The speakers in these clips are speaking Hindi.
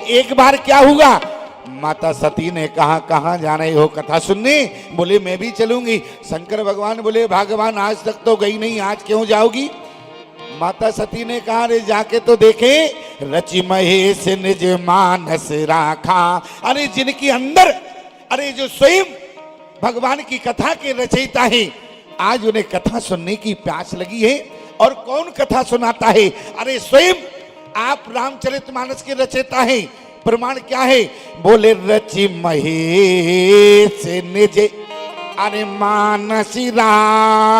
एक बार क्या हुआ, माता सती ने कहा कहां जा रहे हो कथा सुनने? बोले मैं भी चलूंगी। शंकर भगवान बोले भगवान आज तक तो गई नहीं, आज क्यों जाओगी? माता सती ने कहा अरे जाके तो देखे, रचि महेश निज मानस राखा। अरे जिनके अंदर, अरे जो स्वयं भगवान की कथा के रचयिता है, आज उन्हें कथा सुनने की प्यास लगी है। और कौन कथा सुनाता है? अरे स्वयं आप रामचरितमानस के रचयिता हैं। प्रमाण क्या है? बोले रचि महेश निज अरे मानस राखा,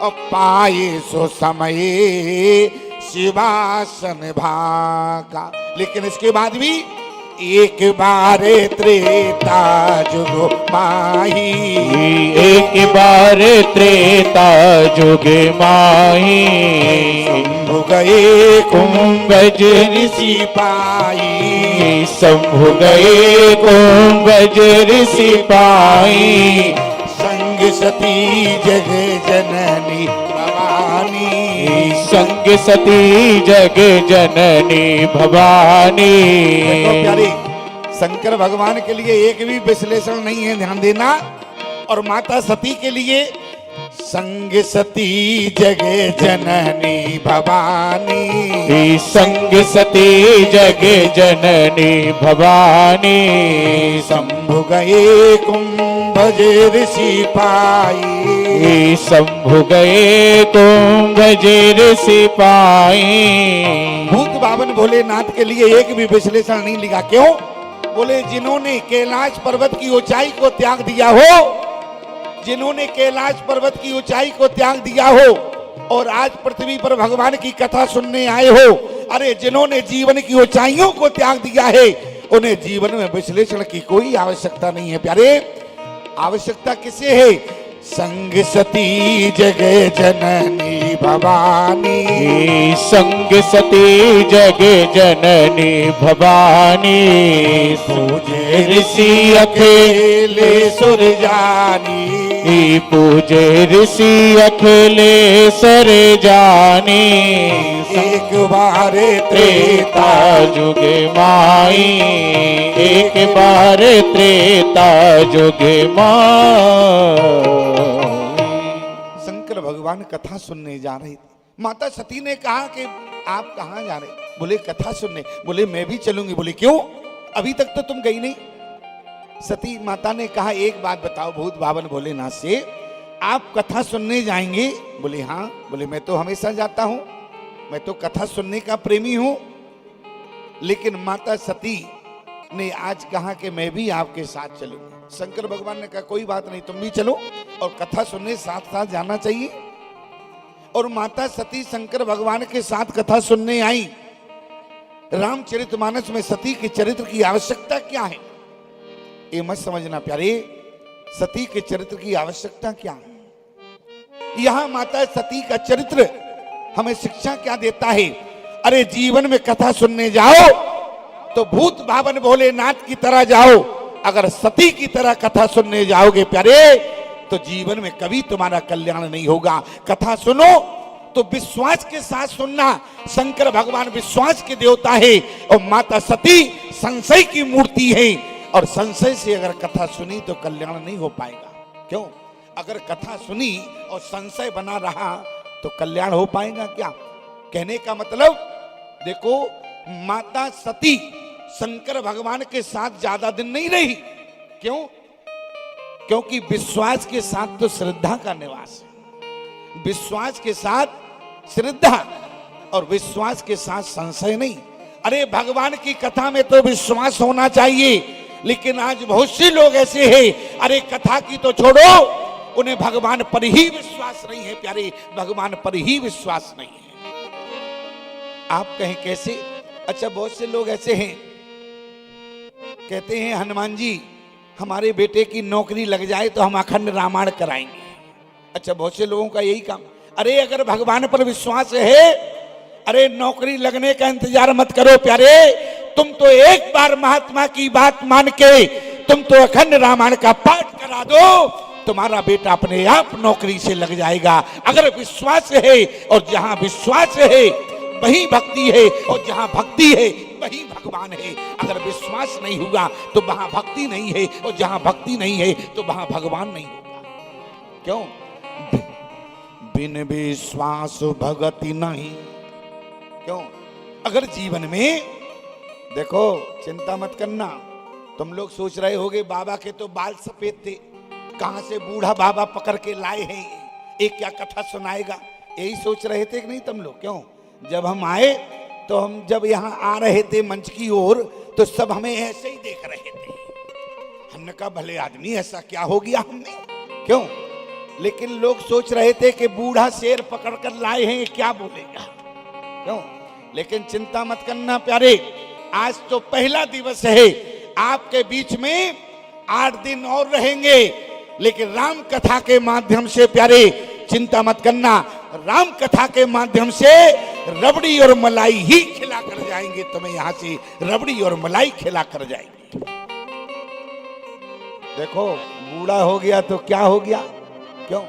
और पाए सो समय शिवासन भागा। लेकिन इसके बाद भी एक बार त्रेता जुग माही, एक बार त्रेता जुग माही। शंभु गए कुंभज ऋषि पाई, शंभु गए कुंभज ऋषि पाई। संग सती जग जननी भवानी, संग सती जग जननी भवानी। देखो प्यारे, शंकर भगवान के लिए एक भी विश्लेषण नहीं है, ध्यान देना। और माता सती के लिए संग सती जग जननी भवानी, संग सती जग जननी भवानी। शंभु गए कुंभज ऋषि पाई, शंभु गए कुंभज ऋषि पाई। भूत बावन भोलेनाथ के लिए एक भी विश्लेषण नहीं लिखा। क्यों? बोले जिन्होंने कैलाश पर्वत की ऊंचाई को त्याग दिया हो, जिन्होंने कैलाश पर्वत की ऊंचाई को त्याग दिया हो और आज पृथ्वी पर भगवान की कथा सुनने आए हो, अरे जिन्होंने जीवन की ऊंचाइयों को त्याग दिया है, उन्हें जीवन में विश्लेषण की कोई आवश्यकता नहीं है। प्यारे, आवश्यकता किसे है? संग सती जग जननी भवानी, संग सती जग जननी भवानी। पूजे ऋषि अकेले सुर जानी, पूजे ऋषि अकेले सर जानी। एक बार त्रेता जुग माई, एक बार त्रेता जुग माई। शंकर भगवान कथा सुनने जा रहे थे। माता सती ने कहा कि आप कहां जा रहे? बोले कथा सुनने। बोले मैं भी चलूंगी। बोले क्यों? अभी तक तो तुम गई नहीं। सती माता ने कहा एक बात बताओ भूत बावन भोलेनाथ से, आप कथा सुनने जाएंगे? बोले हाँ। बोले मैं तो हमेशा जाता हूं, मैं तो कथा सुनने का प्रेमी हूं। लेकिन माता सती ने आज कहा कि मैं भी आपके साथ चलूंगी। शंकर भगवान ने कहा कोई बात नहीं, तुम भी चलो, और कथा सुनने साथ साथ जाना चाहिए। और माता सती शंकर भगवान के साथ कथा सुनने आई। रामचरितमानस में सती के चरित्र की आवश्यकता क्या है, ये मत समझना प्यारे। सती के चरित्र की आवश्यकता क्या है? यहां माता सती का चरित्र हमें शिक्षा क्या देता है? अरे जीवन में कथा सुनने जाओ तो भूत भावन भोलेनाथ की तरह जाओ। अगर सती की तरह कथा सुनने जाओगे प्यारे, तो जीवन में कभी तुम्हारा कल्याण नहीं होगा। कथा सुनो तो विश्वास के साथ सुनना। शंकर भगवान विश्वास के देवता है और माता सती संशय की मूर्ति है। और संशय से अगर कथा सुनी तो कल्याण नहीं हो पाएगा। क्यों? अगर कथा सुनी और संशय बना रहा तो कल्याण हो पाएगा क्या? कहने का मतलब देखो, माता सती शंकर भगवान के साथ ज्यादा दिन नहीं रही। क्यों? क्योंकि विश्वास के साथ तो श्रद्धा का निवास है। विश्वास के साथ श्रद्धा और विश्वास के साथ संशय नहीं। अरे भगवान की कथा में तो विश्वास होना चाहिए, लेकिन आज बहुत से लोग ऐसे हैं, अरे कथा की तो छोड़ो, उन्हें भगवान पर ही विश्वास नहीं है। प्यारे, भगवान पर ही विश्वास नहीं है। आप कहें कैसे? अच्छा, बहुत से लोग ऐसे हैं, कहते हैं हनुमान जी हमारे बेटे की नौकरी लग जाए तो हम अखंड रामायण कराएंगे। अच्छा, बहुत से लोगों का यही काम। अरे अगर भगवान पर विश्वास है, अरे नौकरी लगने का इंतजार मत करो प्यारे, तुम तो एक बार महात्मा की बात मान के तुम तो अखंड रामायण का पाठ करा दो, तुम्हारा बेटा अपने आप नौकरी से लग जाएगा। अगर विश्वास है, और जहां विश्वास है वहीं भक्ति है, और जहां भक्ति है वही भगवान है। अगर विश्वास नहीं होगा तो वहां भक्ति नहीं है, और जहां भक्ति नहीं है तो वहां भगवान नहीं होगा। क्यों? बिन विश्वास भगति नहीं। क्यों? अगर जीवन में देखो, चिंता मत करना। तुम लोग सोच रहे होगे बाबा के तो बाल सफेद थे, कहां से बूढ़ा बाबा पकड़ के लाए हैं, एक क्या कथा सुनाएगा, यही सोच रहे थे कि नहीं तुम लोग? क्यों? जब हम आए तो हम जब यहाँ आ रहे थे मंच की ओर तो सब हमें ऐसे ही देख रहे थे। हमने कहा भले आदमी, ऐसा क्या हो गया हमने? क्यों? लेकिन लोग सोच रहे थे कि बूढ़ा शेर पकड़ कर लाए हैं, क्या बोलेगा? क्यों? लेकिन चिंता मत करना प्यारे, आज तो पहला दिवस है। आपके बीच में 8 दिन और रहेंगे, लेकिन राम कथा के माध्यम से प्यारे चिंता मत करना, राम कथा के माध्यम से रबड़ी और मलाई ही खिला कर जाएंगे। तुम्हें यहां से रबड़ी और मलाई खिला कर जाएंगे। देखो, बूढ़ा हो गया तो क्या हो गया? क्यों?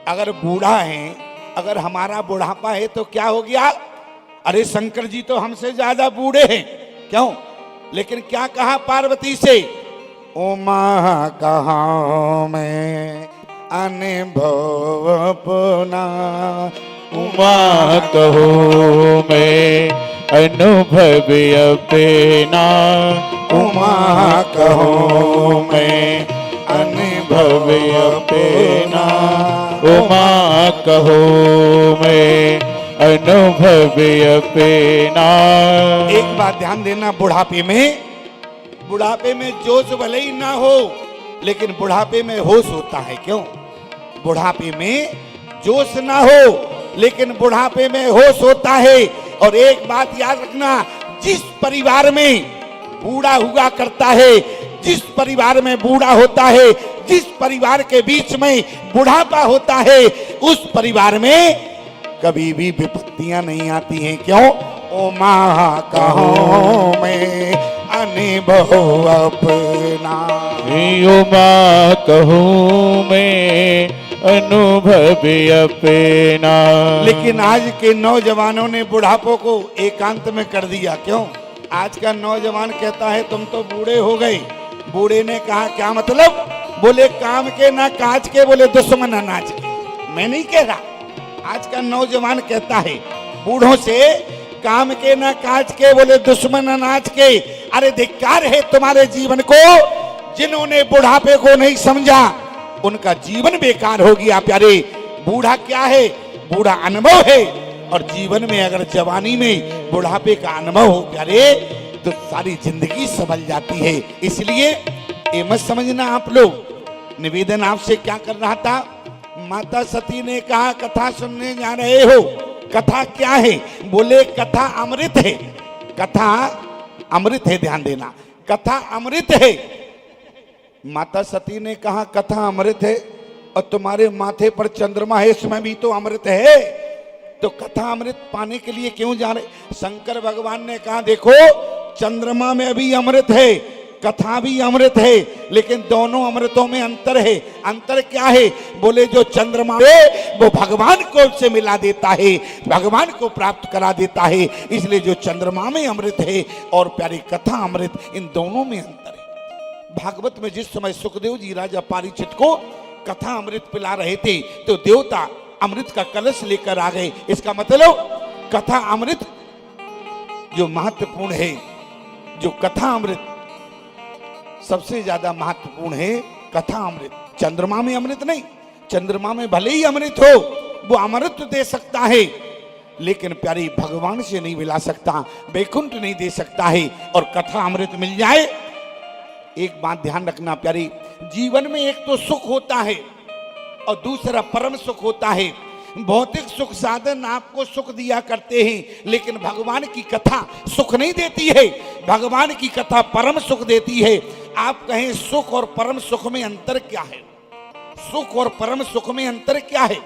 अगर बूढ़ा है, अगर हमारा बुढ़ापा है तो क्या हो गया? अरे शंकर जी तो हमसे ज्यादा बूढ़े हैं। क्यों? लेकिन क्या कहा पार्वती से? उमा कहा मैं अनुभव अपना, उमा कहो मैं अनुभव अपना, उमा कहो मैं अनुभव अपना, उमा कहो मैं अनुभव अपना। एक बात ध्यान देना, बुढ़ापे में जोश भले ही ना हो, लेकिन बुढ़ापे में होश होता है। क्यों? बुढ़ापे में जोश ना हो, लेकिन बुढ़ापे में होश होता है। और एक बात याद रखना, जिस परिवार में बूढ़ा हुआ करता है, जिस परिवार में बूढ़ा होता है, जिस परिवार के बीच में बुढ़ापा होता है, उस परिवार में कभी भी विपत्तियां नहीं आती हैं। क्यों? ओ माँ कहो मैं अनुभव अपना, उमा कहूँ मैं अनुभव अपना। लेकिन आज के नौजवानों ने बुढ़ापों को एकांत में कर दिया। क्यों? आज का नौजवान कहता है तुम तो बूढ़े हो गए। बूढ़े ने कहा क्या मतलब? बोले काम के ना काज के, बोले दुश्मन अनाज के। मैं नहीं कह रहा, आज का नौजवान कहता है बूढ़ों से, काम के ना काज के, बोले दुश्मन अनाज के। अरे धिक्कार है तुम्हारे जीवन को, जिन्होंने बुढ़ापे को नहीं समझा उनका जीवन बेकार हो गया। प्यारे, बूढ़ा क्या है? बूढ़ा अनुभव है। और जीवन में अगर जवानी में बुढ़ापे का अनुभव हो प्यारे, तो सारी जिंदगी संभल जाती है। इसलिए ये मत समझना आप लोग। निवेदन आपसे क्या कर रहा था? माता सती ने कहा कथा सुनने जा रहे हो। कथा क्या है? बोले कथा अमृत है। कथा अमृत है, ध्यान देना, कथा अमृत है। माता सती ने कहा कथा अमृत है, और तुम्हारे माथे पर चंद्रमा है, इसमें भी तो अमृत है। तो कथा अमृत पाने के लिए क्यों जा रहे? शंकर भगवान ने कहा देखो, चंद्रमा में भी अमृत है, कथा भी अमृत है, लेकिन दोनों अमृतों में अंतर है। अंतर क्या है? बोले जो चंद्रमा है वो भगवान को से मिला देता है, भगवान को प्राप्त करा देता है, इसलिए जो चंद्रमा में अमृत है और प्यारी कथा अमृत, इन दोनों में अंतर है। भागवत में जिस समय सुखदेव जी राजा पारीक्षित को कथा अमृत पिला रहे थे, तो देवता अमृत का कलश लेकर आ गए। इसका मतलब कथा अमृत जो महत्वपूर्ण है, जो कथा अमृत सबसे ज्यादा महत्वपूर्ण है, कथा अमृत। चंद्रमा में अमृत नहीं, चंद्रमा में भले ही अमृत हो, वो अमृत दे सकता है, लेकिन प्यारी भगवान से नहीं मिला सकता, वैकुंठ नहीं दे सकता है। और कथा अमृत मिल जाए, एक बात ध्यान रखना प्यारी, जीवन में एक तो सुख होता है और दूसरा परम सुख होता है। भौतिक सुख साधन आपको सुख दिया करते हैं, लेकिन भगवान की कथा सुख नहीं देती है, भगवान की कथा परम सुख देती है। आप कहें सुख और परम सुख में अंतर क्या है? सुख और परम सुख में अंतर क्या है?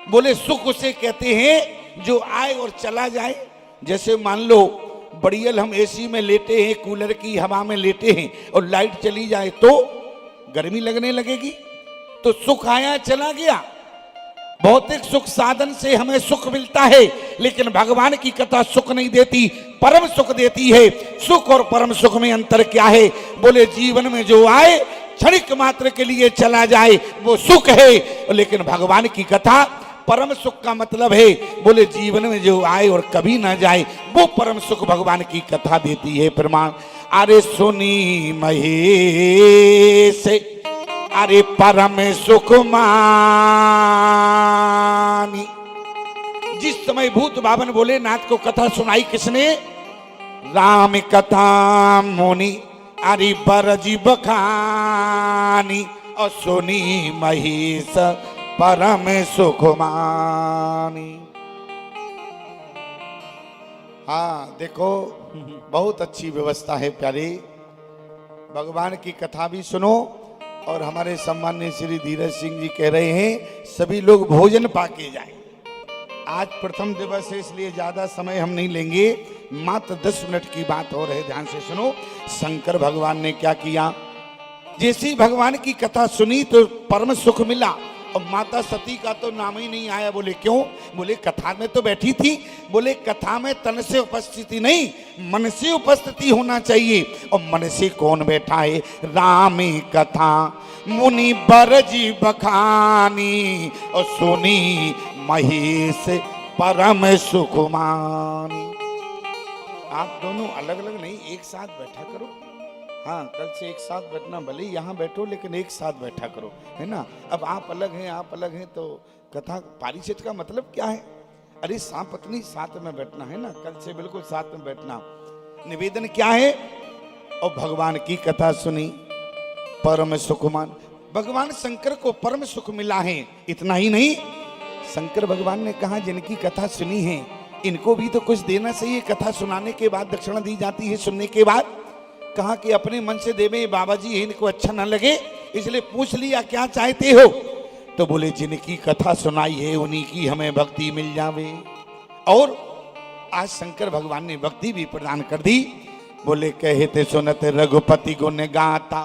बोले सुख उसे कहते हैं जो आए और चला जाए। जैसे मान लो बढ़ियल हम एसी में लेटे हैं, कूलर की हवा में लेटे हैं, और लाइट चली जाए तो गर्मी लगने लगेगी, तो सुख आया चला गया। भौतिक सुख साधन से हमें सुख मिलता है, लेकिन भगवान की कथा सुख नहीं देती, परम सुख देती है। सुख और परम सुख में अंतर क्या है? बोले जीवन में जो आए क्षणिक मात्र के लिए चला जाए वो सुख है, लेकिन भगवान की कथा परम सुख का मतलब है। बोले जीवन में जो आए और कभी ना जाए वो परम सुख भगवान की कथा देती है। प्रमाण अरे सुनी महेश, अरे परम सुख मानी। जिस समय भूत बावन बोले नाथ को कथा सुनाई किसने? राम कथा मुनि अरे बरजी बखानी, और सुनी महेश परम सुख मानी। हाँ देखो, बहुत अच्छी व्यवस्था है प्यारे। भगवान की कथा भी सुनो, और हमारे सम्माननीय श्री धीरज सिंह जी कह रहे हैं सभी लोग भोजन पाके जाएं। आज प्रथम दिवस है इसलिए ज्यादा समय हम नहीं लेंगे, मात्र 10 मिनट की बात हो रही, ध्यान से सुनो। शंकर भगवान ने क्या किया? जैसी भगवान की कथा सुनी तो परम सुख मिला, और माता सती का तो नाम ही नहीं आया। बोले क्यों? बोले कथा में तो बैठी थी। बोले कथा में तन से उपस्थिति नहीं, मन से उपस्थिति होना चाहिए। और मन से कौन बैठा है? रामी कथा मुनि बरजी बखानी, और सुनी महेश परम सुख मानी। आप दोनों अलग अलग नहीं, एक साथ बैठा करो। हाँ, कल से एक साथ बैठना, भले यहाँ बैठो लेकिन एक साथ बैठा करो, है ना। अब आप अलग हैं तो कथा पारिषद का मतलब क्या है? अरे सांप पत्नी साथ में बैठना है ना, कल से बिल्कुल साथ में बैठना। निवेदन क्या है? और भगवान की कथा सुनी, परम सुखमान। भगवान शंकर को परम सुख मिला है। इतना ही नहीं, शंकर भगवान ने कहा जिनकी कथा सुनी है इनको भी तो कुछ देना चाहिए। कथा सुनाने के बाद दक्षिणा दी जाती है, सुनने के बाद। कहा कि अपने मन से देवे बाबा जी, इनको अच्छा ना लगे इसलिए पूछ लिया क्या चाहते हो? तो बोले जिनकी कथा सुनाई है उन्हीं की हमें भक्ति मिल जावे। और आज शंकर भगवान ने भक्ति भी प्रदान कर दी। बोले कहते सुनत रघुपति गुण गाता,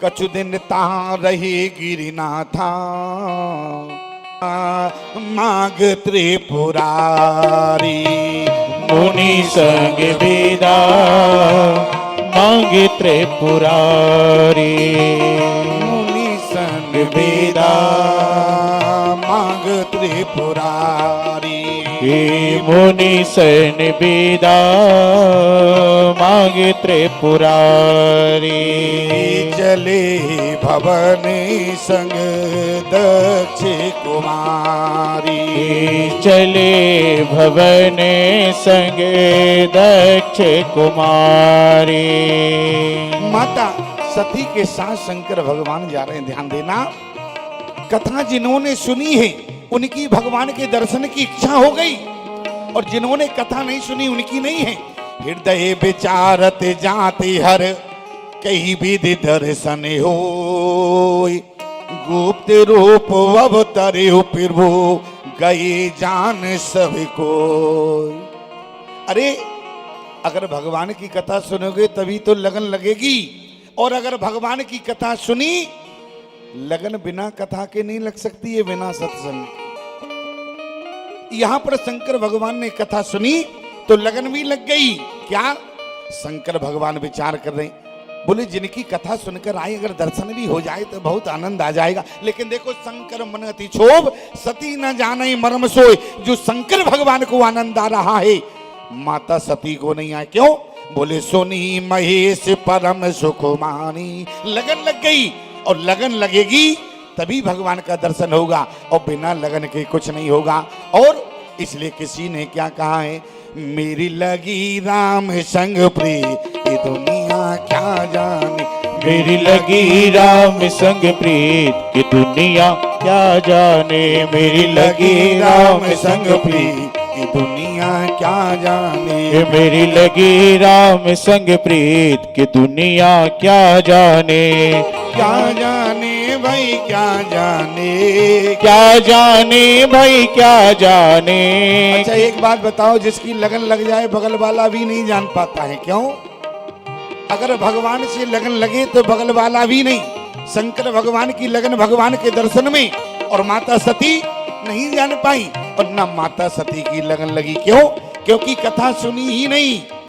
कछु दिन तहाँ रहे गिरिनाथा, माग त्रिपुरारी मुनि संग वेदा मांगे त्रिपुरारी। मुनि संग वेदा मांग त्रिपुरारी, हे मुनि सन वेदा मांगे त्रिपुरारी। चले भवन संग दक्ष कुमारी, चले भवन संग दक्ष कुमारी। माता सती के साथ शंकर भगवान जा रहे हैं, ध्यान देना। कथा जिन्होंने सुनी है उनकी भगवान के दर्शन की इच्छा हो गई, और जिन्होंने कथा नहीं सुनी उनकी नहीं है। हृदय विचारत जाते हर कहीं विधि दर्शन हो, गुप्त रूप अवतरे प्रभु गए जान सभी को। अरे अगर भगवान की कथा सुनोगे तभी तो लगन लगेगी, और अगर भगवान की कथा सुनी, लगन बिना कथा के नहीं लग सकती है, बिना सत्संग। यहां पर शंकर भगवान ने कथा सुनी तो लगन भी लग गई। क्या? शंकर भगवान विचार कर रहे, बोले जिनकी कथा सुनकर आए अगर दर्शन भी हो जाए तो बहुत आनंद आ जाएगा। लेकिन देखो शंकर मन अति क्षोभ, सती न जाने मर्म सोए। जो शंकर भगवान को आनंद आ रहा है माता सती को नहीं आए। क्यों? बोले सुनी महेश परम सुख मानी। लगन लग गई, और लगन लगेगी तभी भगवान का दर्शन होगा, और बिना लगन के कुछ नहीं होगा। और इसलिए किसी ने क्या कहा है? मेरी लगी राम संग प्रीत ये दुनिया क्या जाने। मेरी लगी राम संग प्रीत की दुनिया क्या जाने। मेरी लगी राम संग प्रीत ये दुनिया क्या जाने। मेरी लगी राम संग प्रीत की दुनिया क्या जाने। क्या जाने भाई क्या जाने, क्या जाने भाई क्या जाने। अच्छा एक बात बताओ, जिसकी लगन लग जाए बगल वाला भी नहीं जान पाता है। क्यों? अगर भगवान से लगन लगे तो बगल वाला भी नहीं। शंकर भगवान की लगन भगवान के दर्शन में, और माता सती नहीं जान पाई। और न माता सती की लगन लगी। क्यों? क्योंकि कथा सुनी ही नहीं,